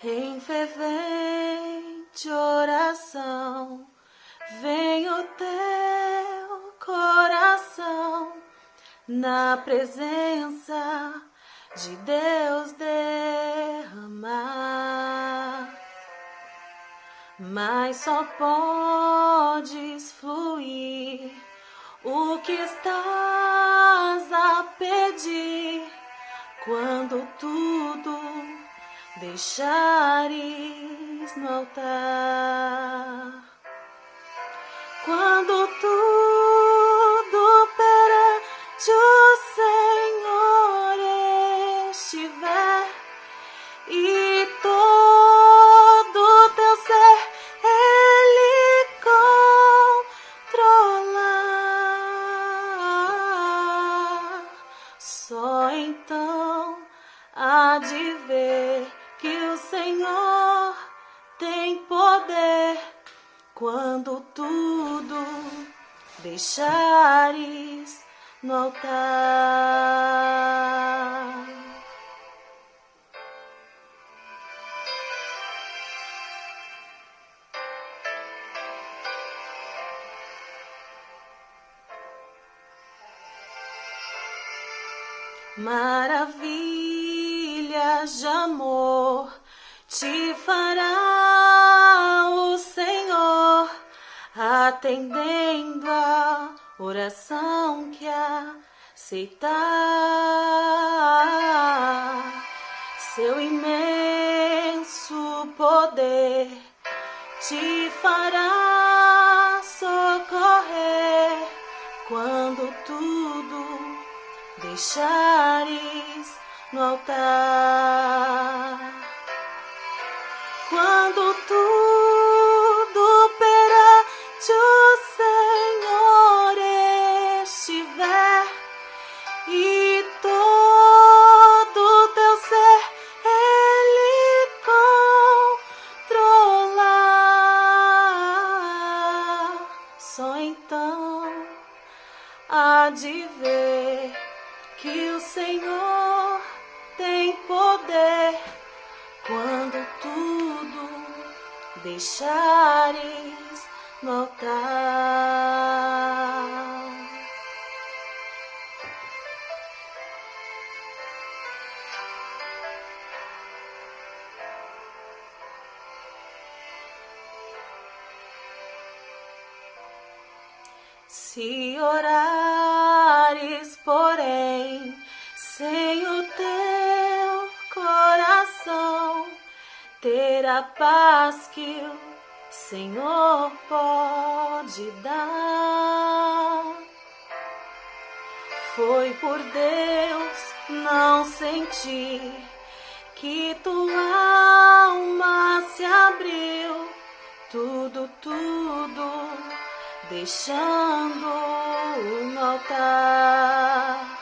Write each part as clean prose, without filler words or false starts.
Em fervente oração, vem o teu coração na presença de Deus derramar. Mas só podes fluir o que estás a pedir quando tudo deixares no altar. Quando tudo perante o Senhor estiver e todo teu ser Ele controlar, só então há de ver que o Senhor tem poder quando tudo deixares no altar. Maravilhas de amor te fará o Senhor, atendendo a oração que aceitar. Seu imenso poder te fará socorrer quando tudo deixares no altar. Quando tudo perante o Senhor estiver e todo teu ser Ele controlar, só então há de ver que o Senhor tem poder quando tudo deixares no altar. Se orares, porém, sem o teu coração, ter a paz que o Senhor pode dar. Foi por Deus não sentir que tua alma se abriu, tudo deixando no altar.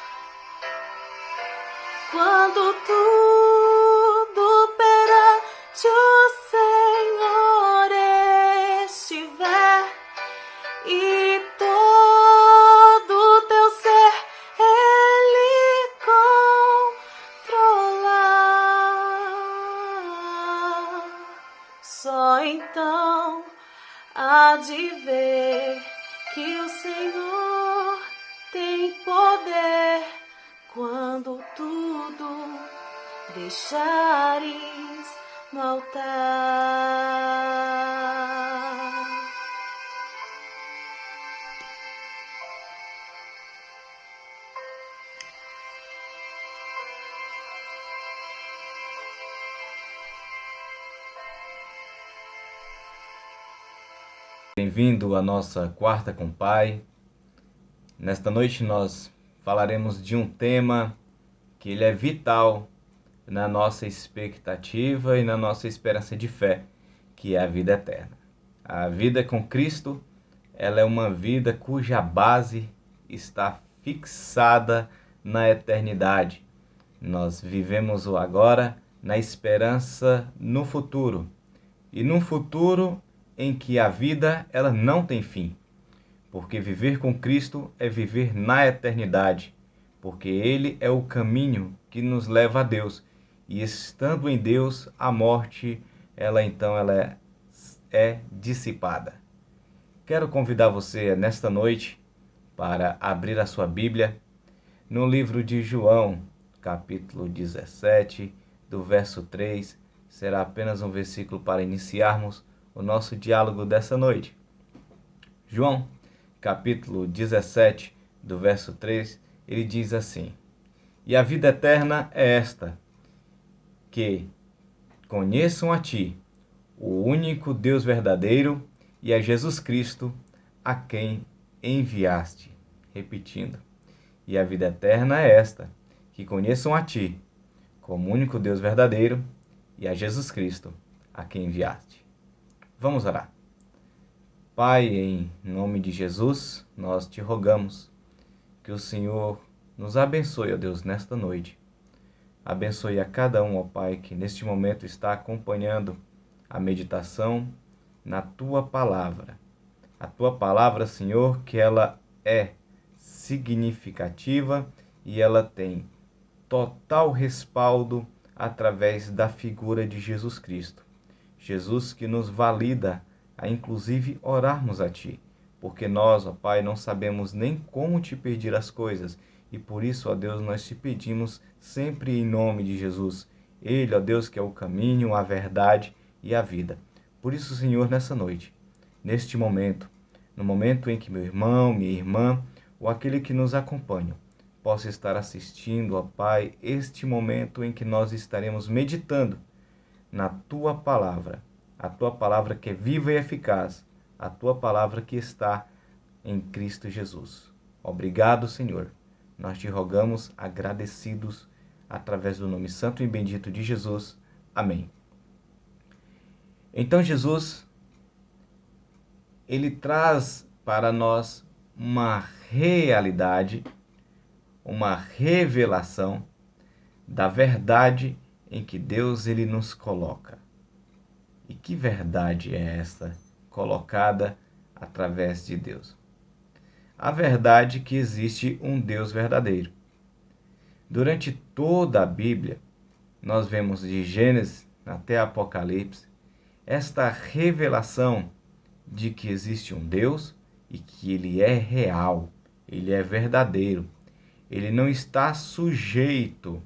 Quando tudo perante o Senhor estiver e todo teu ser Ele controlar, só então há de ver que o Senhor tem poder quando tudo deixares no altar. Bem-vindo à nossa Quarta com Pai. Nesta noite nós falaremos de um tema que ele é vital na nossa expectativa e na nossa esperança de fé, que é a vida eterna. A vida com Cristo, ela é uma vida cuja base está fixada na eternidade. Nós vivemos o agora na esperança no futuro. E num futuro em que a vida ela não tem fim, porque viver com Cristo é viver na eternidade, porque Ele é o caminho que nos leva a Deus e estando em Deus, a morte, ela é dissipada. Quero convidar você nesta noite para abrir a sua Bíblia no livro de João, capítulo 17, do verso 3. Será apenas um versículo para iniciarmos o nosso diálogo dessa noite. João, capítulo 17, do verso 3, ele diz assim: E a vida eterna é esta, que conheçam a Ti, o único Deus verdadeiro, e a Jesus Cristo, a quem enviaste. Repetindo, e a vida eterna é esta, que conheçam a Ti, como único Deus verdadeiro, e a Jesus Cristo, a quem enviaste. Vamos orar. Pai, em nome de Jesus, nós te rogamos que o Senhor nos abençoe, ó Deus, nesta noite. Abençoe a cada um, ó Pai, que neste momento está acompanhando a meditação na Tua Palavra. A Tua Palavra, Senhor, que ela é significativa e ela tem total respaldo através da figura de Jesus Cristo. Jesus que nos valida a inclusive orarmos a Ti, porque nós, ó Pai, não sabemos nem como Te pedir as coisas, e por isso, ó Deus, nós Te pedimos sempre em nome de Jesus. Ele, ó Deus, que é o caminho, a verdade e a vida. Por isso, Senhor, nessa noite, neste momento, no momento em que meu irmão, minha irmã, ou aquele que nos acompanha, possa estar assistindo, ó Pai, este momento em que nós estaremos meditando na Tua Palavra, a Tua Palavra que é viva e eficaz, a Tua Palavra que está em Cristo Jesus. Obrigado, Senhor. Nós te rogamos agradecidos através do nome santo e bendito de Jesus. Amém. Então Jesus, ele traz para nós uma realidade, uma revelação da verdade em que Deus ele nos coloca. E que verdade é esta colocada através de Deus? A verdade que existe um Deus verdadeiro. Durante toda a Bíblia, nós vemos de Gênesis até Apocalipse, esta revelação de que existe um Deus e que ele é real, ele é verdadeiro. Ele não está sujeito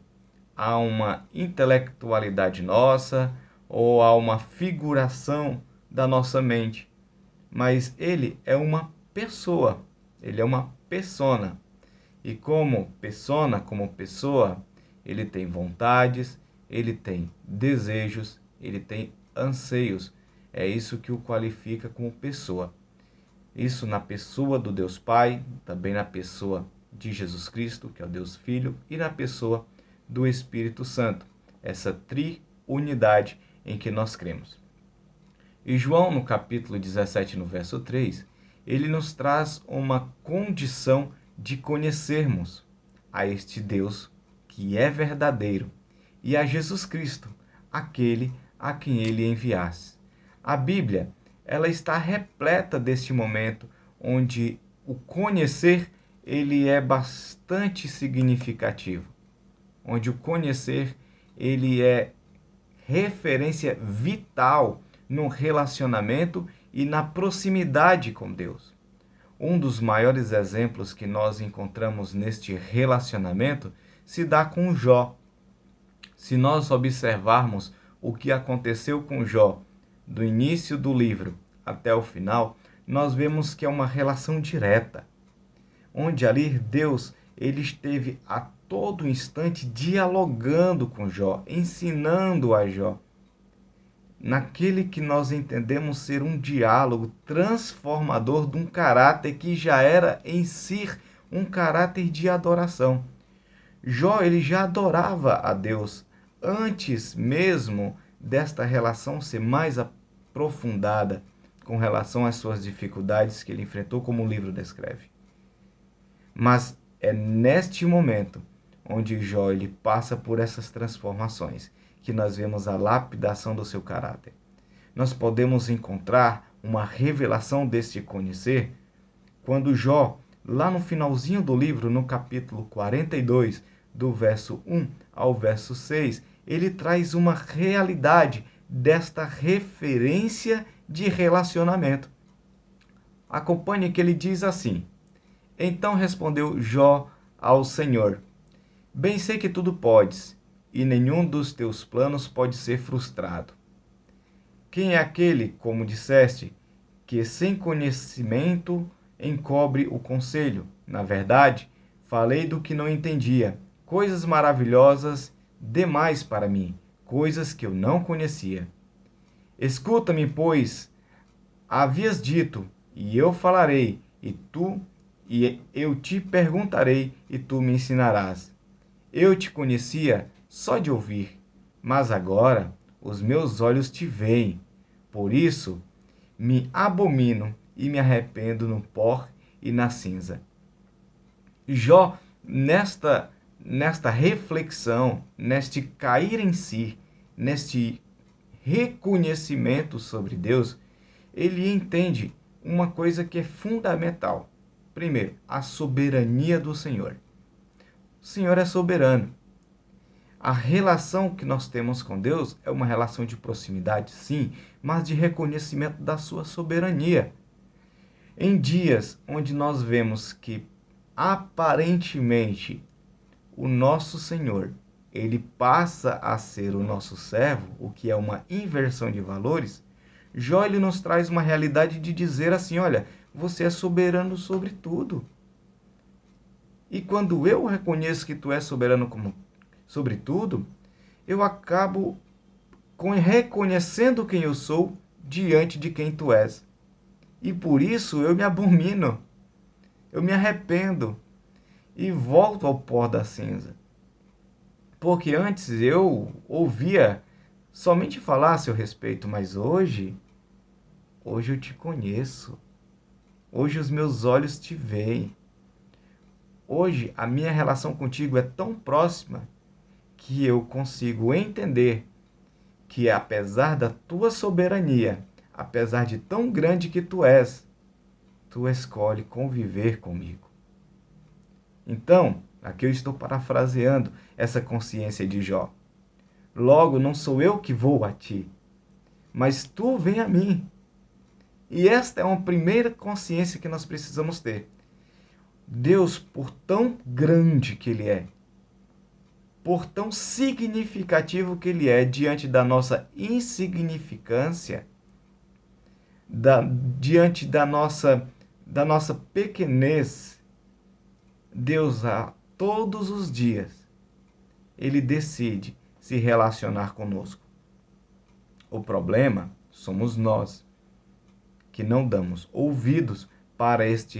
a uma intelectualidade nossa ou a uma figuração da nossa mente, mas ele é uma pessoa, ele é uma persona. E como persona, como pessoa, ele tem vontades, ele tem desejos, ele tem anseios. É isso que o qualifica como pessoa. Isso na pessoa do Deus Pai, também na pessoa de Jesus Cristo, que é o Deus Filho, e na pessoa do Espírito Santo, essa triunidade em que nós cremos. E João, no capítulo 17, no verso 3, ele nos traz uma condição de conhecermos a este Deus que é verdadeiro e a Jesus Cristo, aquele a quem ele enviasse. A Bíblia, ela está repleta deste momento onde o conhecer ele é bastante significativo, onde o conhecer ele é referência vital no relacionamento e na proximidade com Deus. Um dos maiores exemplos que nós encontramos neste relacionamento se dá com Jó. Se nós observarmos o que aconteceu com Jó, do início do livro até o final, nós vemos que é uma relação direta, onde ali Deus ele esteve a todo instante dialogando com Jó, ensinando a Jó, naquele que nós entendemos ser um diálogo transformador de um caráter que já era em si um caráter de adoração. Jó ele já adorava a Deus antes mesmo desta relação ser mais aprofundada com relação às suas dificuldades que ele enfrentou, como o livro descreve. Mas é neste momento onde Jó ele passa por essas transformações que nós vemos a lapidação do seu caráter. Nós podemos encontrar uma revelação deste conhecer quando Jó, lá no finalzinho do livro, no capítulo 42, do verso 1 ao verso 6, ele traz uma realidade desta referência de relacionamento. Acompanhe que ele diz assim: Então respondeu Jó ao Senhor: Bem sei que tudo podes, e nenhum dos teus planos pode ser frustrado. Quem é aquele, como disseste, que sem conhecimento encobre o conselho? Na verdade, falei do que não entendia, coisas maravilhosas demais para mim, coisas que eu não conhecia. Escuta-me, pois, havias dito, e eu falarei, e eu te perguntarei, e tu me ensinarás. Eu te conhecia só de ouvir, mas agora os meus olhos te veem. Por isso me abomino e me arrependo no pó e na cinza. Jó, nesta reflexão, neste cair em si, neste reconhecimento sobre Deus, ele entende uma coisa que é fundamental. Primeiro, a soberania do Senhor. O Senhor é soberano. A relação que nós temos com Deus é uma relação de proximidade, sim, mas de reconhecimento da sua soberania. Em dias onde nós vemos que aparentemente o nosso Senhor, ele passa a ser o nosso servo, o que é uma inversão de valores, Jó ele nos traz uma realidade de dizer assim, olha, você é soberano sobre tudo. E quando eu reconheço que tu és soberano sobre tudo, eu acabo reconhecendo quem eu sou diante de quem tu és. E por isso eu me abomino, eu me arrependo e volto ao pó da cinza. Porque antes eu ouvia somente falar a seu respeito, mas hoje eu te conheço. Hoje os meus olhos te veem. Hoje a minha relação contigo é tão próxima que eu consigo entender que apesar da tua soberania, apesar de tão grande que tu escolhe conviver comigo. Então, aqui eu estou parafraseando essa consciência de Jó. Logo, não sou eu que vou a ti, mas tu vem a mim. E esta é uma primeira consciência que nós precisamos ter. Deus, por tão grande que Ele é, por tão significativo que Ele é diante da nossa insignificância, diante da nossa pequenez, Deus, a todos os dias, Ele decide se relacionar conosco. O problema somos nós, que não damos ouvidos para esse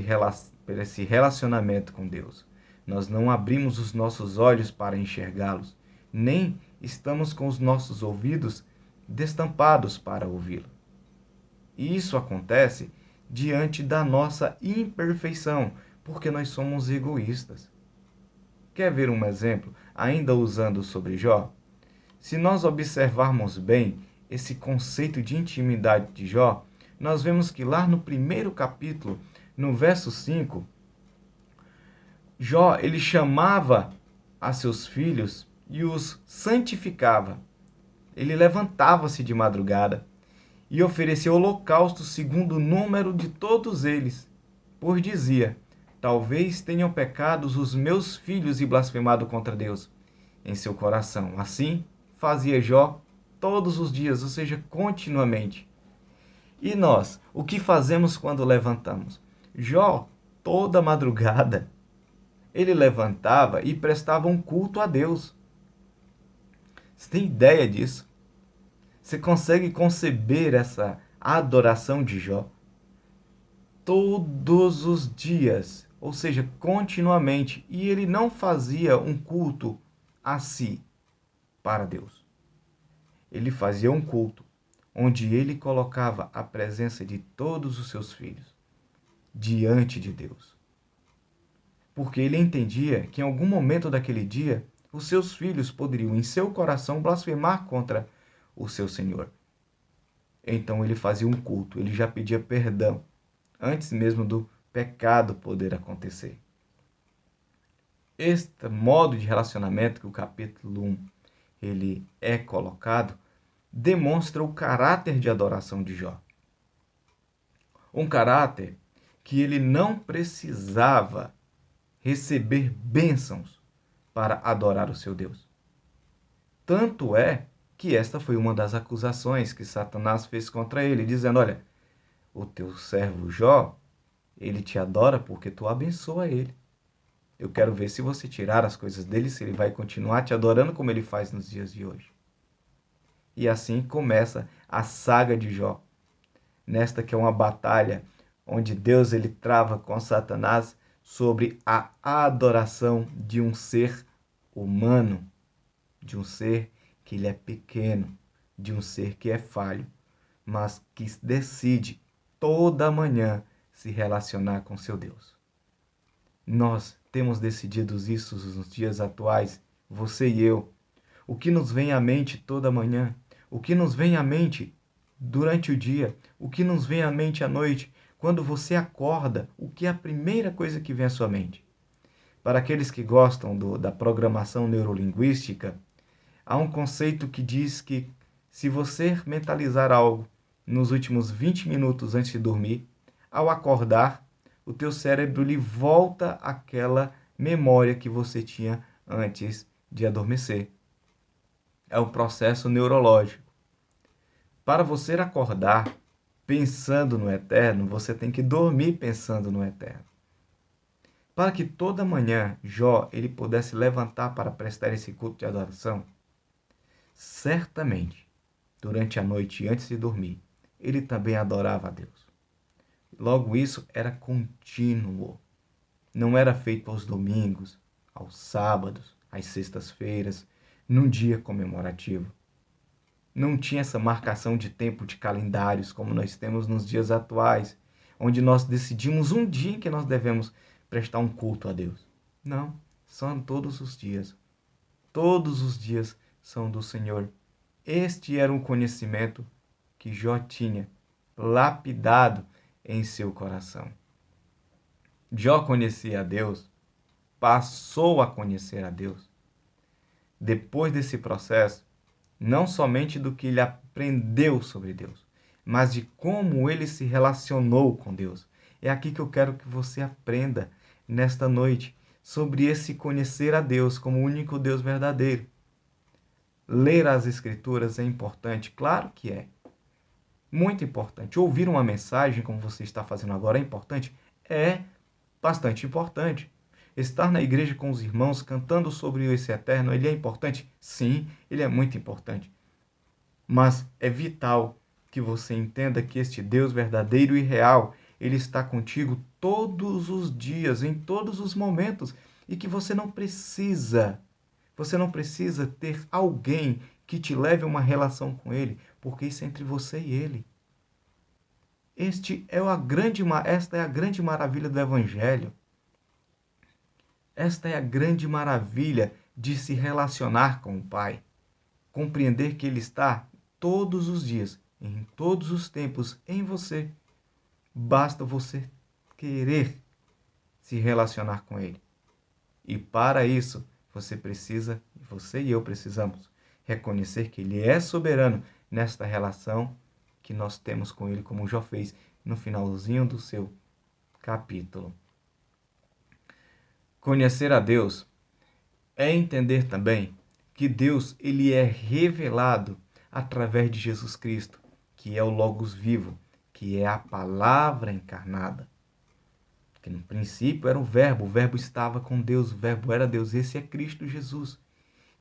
relacionamento com Deus. Nós não abrimos os nossos olhos para enxergá-los, nem estamos com os nossos ouvidos destampados para ouvi-lo. E isso acontece diante da nossa imperfeição, porque nós somos egoístas. Quer ver um exemplo, ainda usando sobre Jó? Se nós observarmos bem esse conceito de intimidade de Jó, nós vemos que lá no primeiro capítulo, no verso 5, Jó, ele chamava a seus filhos e os santificava. Ele levantava-se de madrugada e oferecia holocausto segundo o número de todos eles, pois dizia, talvez tenham pecado os meus filhos e blasfemado contra Deus em seu coração. Assim fazia Jó todos os dias, ou seja, continuamente. E nós, o que fazemos quando levantamos? Jó, toda madrugada, ele levantava e prestava um culto a Deus. Você tem ideia disso? Você consegue conceber essa adoração de Jó? Todos os dias, ou seja, continuamente. E ele não fazia um culto a si, para Deus. Ele fazia um culto onde ele colocava a presença de todos os seus filhos diante de Deus. Porque ele entendia que em algum momento daquele dia, os seus filhos poderiam, em seu coração, blasfemar contra o seu Senhor. Então ele fazia um culto, ele já pedia perdão, antes mesmo do pecado poder acontecer. Este modo de relacionamento que o capítulo 1 ele é colocado, demonstra o caráter de adoração de Jó. Um caráter que ele não precisava receber bênçãos para adorar o seu Deus. Tanto é que esta foi uma das acusações que Satanás fez contra ele, dizendo: olha, o teu servo Jó, ele te adora porque tu abençoa ele. Eu quero ver se você tirar as coisas dele, se ele vai continuar te adorando como ele faz nos dias de hoje. E assim começa a saga de Jó. Nesta que é uma batalha onde Deus ele trava com Satanás sobre a adoração de um ser humano, de um ser que ele é pequeno, de um ser que é falho, mas que decide toda manhã se relacionar com seu Deus. Nós temos decidido isso nos dias atuais, você e eu. O que nos vem à mente toda manhã, o que nos vem à mente durante o dia, o que nos vem à mente à noite, quando você acorda, o que é a primeira coisa que vem à sua mente? Para aqueles que gostam da programação neurolinguística, há um conceito que diz que se você mentalizar algo nos últimos 20 minutos antes de dormir, ao acordar, o teu cérebro lhe volta àquela memória que você tinha antes de adormecer. É um processo neurológico. Para você acordar pensando no eterno, você tem que dormir pensando no eterno. Para que toda manhã Jó ele pudesse levantar para prestar esse culto de adoração, certamente, durante a noite antes de dormir, ele também adorava a Deus. Logo, isso era contínuo. Não era feito aos domingos, aos sábados, às sextas-feiras, num dia comemorativo. Não tinha essa marcação de tempo de calendários como nós temos nos dias atuais, onde nós decidimos um dia em que nós devemos prestar um culto a Deus. Não, são todos os dias. Todos os dias são do Senhor. Este era um conhecimento que Jó tinha, lapidado em seu coração. Jó conhecia a Deus, passou a conhecer a Deus. Depois desse processo, não somente do que ele aprendeu sobre Deus, mas de como ele se relacionou com Deus. É aqui que eu quero que você aprenda nesta noite sobre esse conhecer a Deus como o único Deus verdadeiro. Ler as Escrituras é importante? Claro que é. Muito importante. Ouvir uma mensagem, como você está fazendo agora, é importante? É bastante importante. Estar na igreja com os irmãos cantando sobre esse eterno, ele é importante? Sim, ele é muito importante. Mas é vital que você entenda que este Deus verdadeiro e real, ele está contigo todos os dias, em todos os momentos, e que você não precisa ter alguém que te leve a uma relação com ele, porque isso é entre você e ele. Esta é a grande maravilha do Evangelho. Esta é a grande maravilha de se relacionar com o Pai. Compreender que Ele está todos os dias, em todos os tempos, em você. Basta você querer se relacionar com Ele. E para isso, você e eu precisamos reconhecer que Ele é soberano nesta relação que nós temos com Ele, como Jó fez no finalzinho do seu capítulo. Conhecer a Deus é entender também que Deus ele é revelado através de Jesus Cristo, que é o Logos vivo, que é a palavra encarnada. Que no princípio era o Verbo estava com Deus, o Verbo era Deus, esse é Cristo Jesus.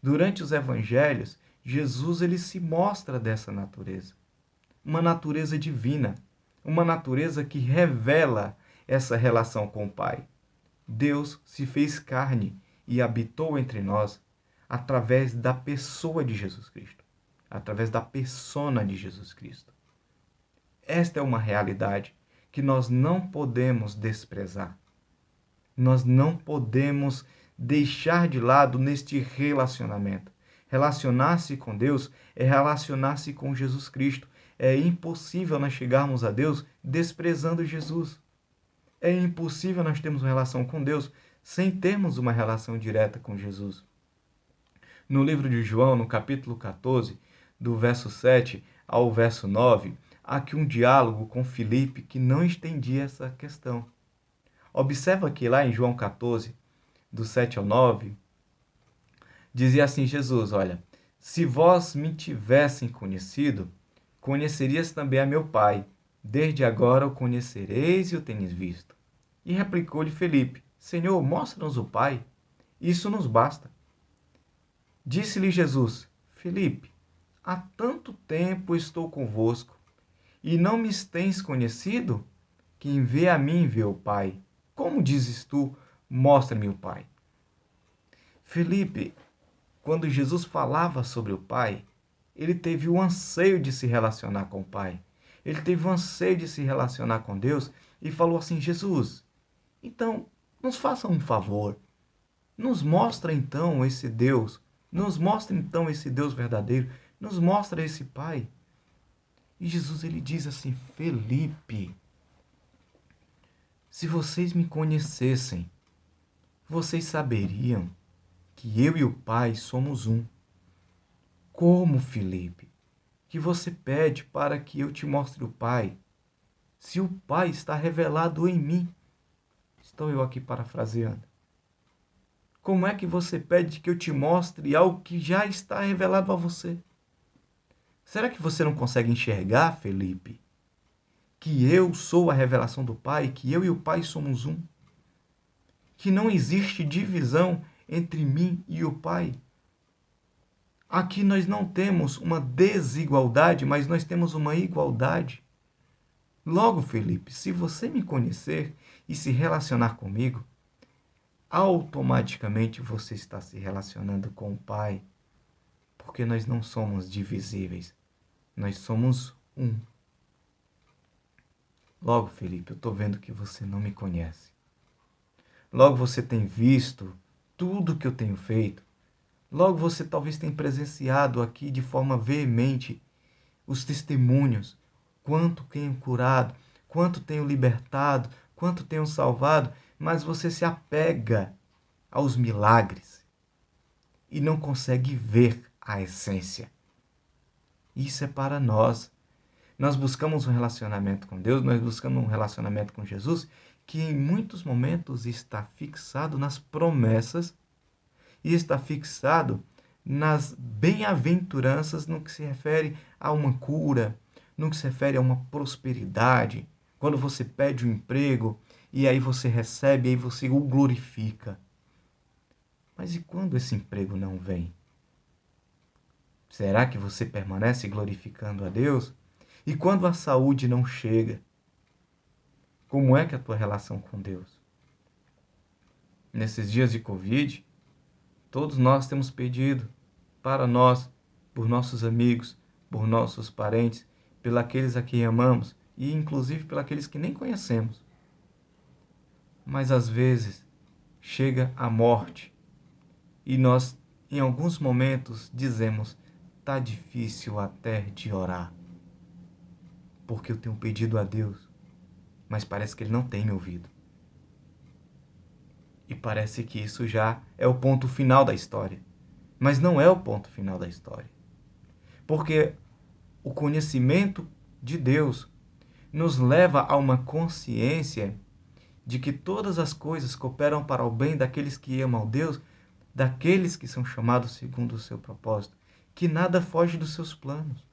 Durante os evangelhos, Jesus ele se mostra dessa natureza, uma natureza divina, uma natureza que revela essa relação com o Pai. Deus se fez carne e habitou entre nós através da pessoa de Jesus Cristo, através da persona de Jesus Cristo. Esta é uma realidade que nós não podemos desprezar. Nós não podemos deixar de lado neste relacionamento. Relacionar-se com Deus é relacionar-se com Jesus Cristo. É impossível nós chegarmos a Deus desprezando Jesus. É impossível nós termos uma relação com Deus sem termos uma relação direta com Jesus. No livro de João, no capítulo 14, do verso 7 ao verso 9, há aqui um diálogo com Filipe que não entendia essa questão. Observa que lá em João 14, do 7 ao 9, dizia assim Jesus, olha, se vós me tivessem conhecido, conhecerias também a meu Pai. Desde agora o conhecereis e o teneis visto. E replicou-lhe Filipe, Senhor, mostra-nos o Pai, isso nos basta. Disse-lhe Jesus, Filipe, há tanto tempo estou convosco, e não me tens conhecido? Quem vê a mim vê o Pai. Como dizes tu, mostra-me o Pai? Filipe, quando Jesus falava sobre o Pai, ele teve o anseio de se relacionar com o Pai. Ele teve o anseio de se relacionar com Deus e falou assim, Jesus, então, nos faça um favor. Nos mostra então esse Deus. Nos mostra então esse Deus verdadeiro. Nos mostra esse Pai. E Jesus ele diz assim, Felipe, se vocês me conhecessem, vocês saberiam que eu e o Pai somos um. Como, Felipe, que você pede para que eu te mostre o Pai, se o Pai está revelado em mim? Estou eu aqui parafraseando. Como é que você pede que eu te mostre algo que já está revelado a você? Será que você não consegue enxergar, Felipe, que eu sou a revelação do Pai, que eu e o Pai somos um? Que não existe divisão entre mim e o Pai? Aqui nós não temos uma desigualdade, mas nós temos uma igualdade. Logo, Felipe, se você me conhecer e se relacionar comigo, automaticamente você está se relacionando com o Pai, porque nós não somos divisíveis, nós somos um. Logo, Felipe, eu estou vendo que você não me conhece. Logo você tem visto tudo que eu tenho feito. Logo você talvez tenha presenciado aqui de forma veemente os testemunhos, quanto tenho curado, quanto tenho libertado, quanto tenho salvado, mas você se apega aos milagres e não consegue ver a essência. Isso é para nós. Nós buscamos um relacionamento com Deus, nós buscamos um relacionamento com Jesus, que em muitos momentos está fixado nas promessas e está fixado nas bem-aventuranças no que se refere a uma cura, no que se refere a uma prosperidade. Quando você pede um emprego e aí você recebe, aí você o glorifica. Mas e quando esse emprego não vem? Será que você permanece glorificando a Deus? E quando a saúde não chega? Como é que é a tua relação com Deus? Nesses dias de Covid, todos nós temos pedido para nós, por nossos amigos, por nossos parentes, pelos a quem amamos e inclusive pelos que nem conhecemos. Mas às vezes chega a morte e nós, em alguns momentos, dizemos, tá difícil até de orar, porque eu tenho pedido a Deus, mas parece que Ele não tem me ouvido. E parece que isso já é o ponto final da história. Mas não é o ponto final da história. Porque o conhecimento de Deus nos leva a uma consciência de que todas as coisas cooperam para o bem daqueles que amam a Deus, daqueles que são chamados segundo o seu propósito, que nada foge dos seus planos.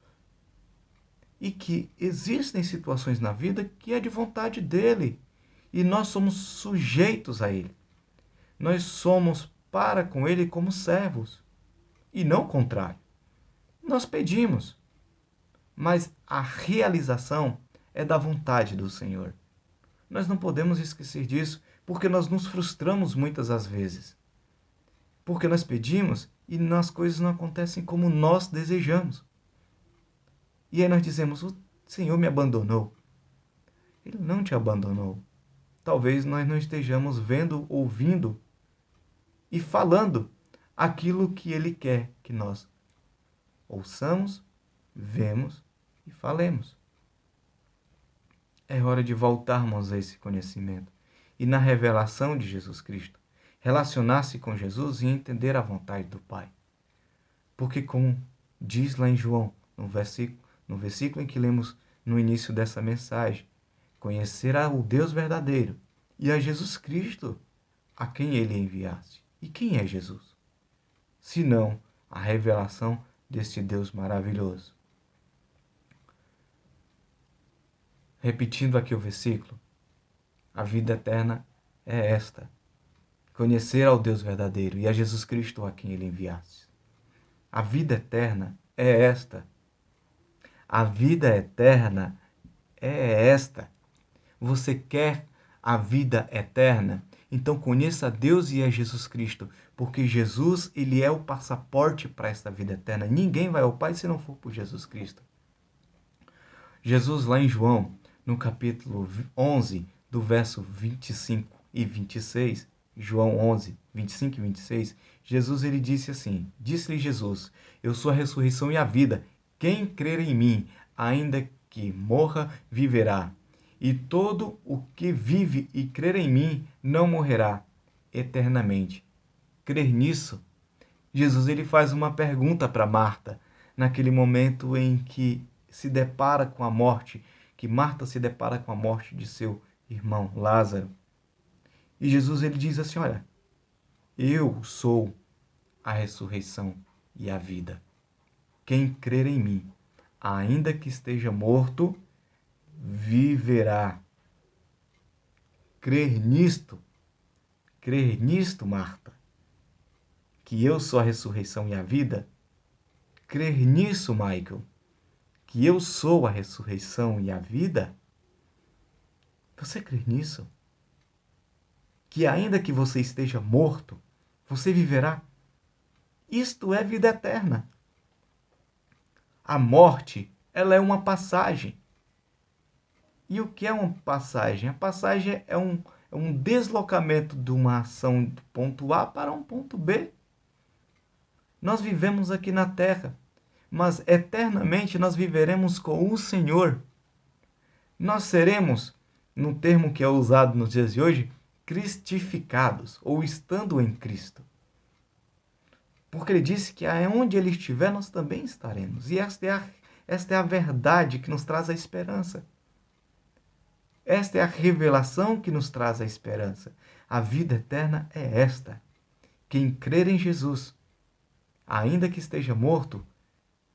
E que existem situações na vida que é de vontade dele, e nós somos sujeitos a ele. Nós somos para com ele como servos, e não o contrário. Nós pedimos, mas a realização é da vontade do Senhor. Nós não podemos esquecer disso, porque nós nos frustramos muitas das vezes. Porque nós pedimos e as coisas não acontecem como nós desejamos. E aí nós dizemos, o Senhor me abandonou. Ele não te abandonou. Talvez nós não estejamos vendo, ouvindo e falando aquilo que Ele quer que nós ouçamos, vemos e falemos. É hora de voltarmos a esse conhecimento e na revelação de Jesus Cristo, relacionar-se com Jesus e entender a vontade do Pai. Porque como diz lá em João, no versículo em que lemos no início dessa mensagem, conhecerá o Deus verdadeiro e a Jesus Cristo, a quem ele enviasse. E quem é Jesus? Senão a revelação deste Deus maravilhoso. Repetindo aqui o versículo, a vida eterna é esta: conhecer ao Deus verdadeiro e a Jesus Cristo a quem ele enviasse. A vida eterna é esta. A vida eterna é esta. Você quer a vida eterna? Então conheça a Deus e a Jesus Cristo, porque Jesus, ele é o passaporte para esta vida eterna. Ninguém vai ao Pai se não for por Jesus Cristo. Jesus lá em João, no capítulo 11, do verso 25 e 26, João 11, 25 e 26, Jesus ele disse assim, disse-lhe Jesus, eu sou a ressurreição e a vida, quem crer em mim, ainda que morra, viverá. E todo o que vive e crer em mim não morrerá eternamente. Crer nisso? Jesus ele faz uma pergunta para Marta, naquele momento em que se depara com a morte, que Marta se depara com a morte de seu irmão Lázaro. E Jesus ele diz assim, olha, eu sou a ressurreição e a vida. Quem crer em mim, ainda que esteja morto, viverá. Crer nisto, Marta, que eu sou a ressurreição e a vida, crer nisso, Michael, que eu sou a ressurreição e a vida, você crê nisso? Que ainda que você esteja morto, você viverá? Isto é vida eterna. A morte, ela é uma passagem. E o que é uma passagem? A passagem é um deslocamento de uma ação do ponto A para um ponto B. Nós vivemos aqui na Terra, mas eternamente nós viveremos com o Senhor. Nós seremos, no termo que é usado nos dias de hoje, cristificados, ou estando em Cristo. Porque ele disse que aonde ele estiver, nós também estaremos. E esta é a verdade que nos traz a esperança. Esta é a revelação que nos traz a esperança. A vida eterna é esta. Quem crer em Jesus, ainda que esteja morto,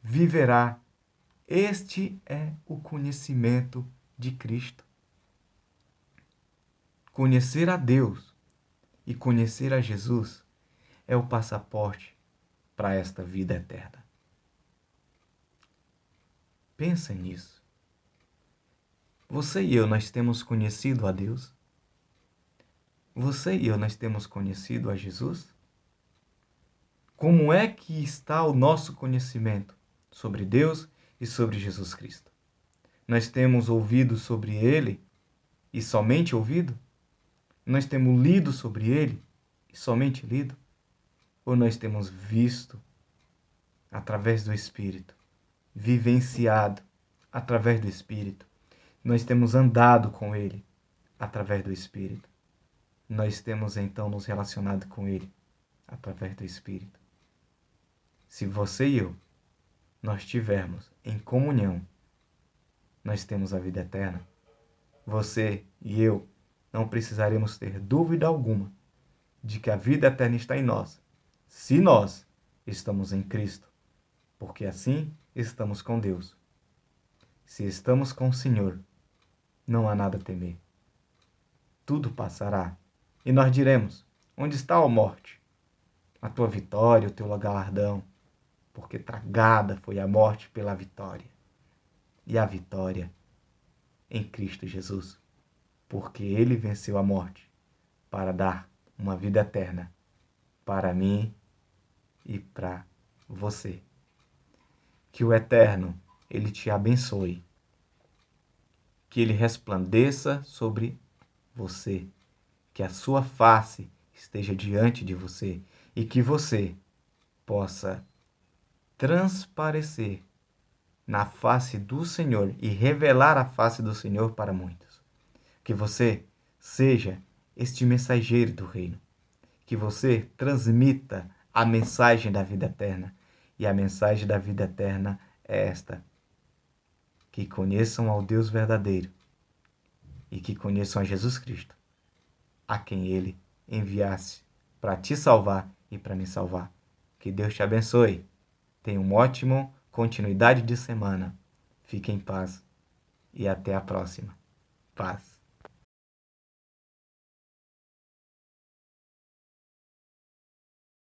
viverá. Este é o conhecimento de Cristo. Conhecer a Deus e conhecer a Jesus é o passaporte para esta vida eterna. Pensa nisso. Você e eu, nós temos conhecido a Deus? Você e eu, nós temos conhecido a Jesus? Como é que está o nosso conhecimento sobre Deus e sobre Jesus Cristo? Nós temos ouvido sobre Ele e somente ouvido? Nós temos lido sobre Ele e somente lido? Ou nós temos visto através do Espírito, vivenciado através do Espírito? Nós temos andado com Ele através do Espírito. Nós temos então nos relacionado com Ele através do Espírito. Se você e eu, nós tivermos em comunhão, nós temos a vida eterna. Você e eu não precisaremos ter dúvida alguma de que a vida eterna está em nós, se nós estamos em Cristo, porque assim estamos com Deus. Se estamos com o Senhor, não há nada a temer. Tudo passará. E nós diremos, onde está a morte? A tua vitória, o teu galardão, porque tragada foi a morte pela vitória. E a vitória em Cristo Jesus, porque Ele venceu a morte para dar uma vida eterna para mim e para você. Que o Eterno, Ele te abençoe. Que Ele resplandeça sobre você. Que a sua face esteja diante de você e que você possa transparecer na face do Senhor e revelar a face do Senhor para muitos. Que você seja este mensageiro do reino. Que você transmita a mensagem da vida eterna E a mensagem da vida eterna é esta: que conheçam ao Deus verdadeiro e que conheçam a Jesus Cristo, a quem Ele enviasse para te salvar e para me salvar. Que Deus te abençoe. Tenha uma ótima continuidade de semana. Fique em paz e até a próxima. Paz.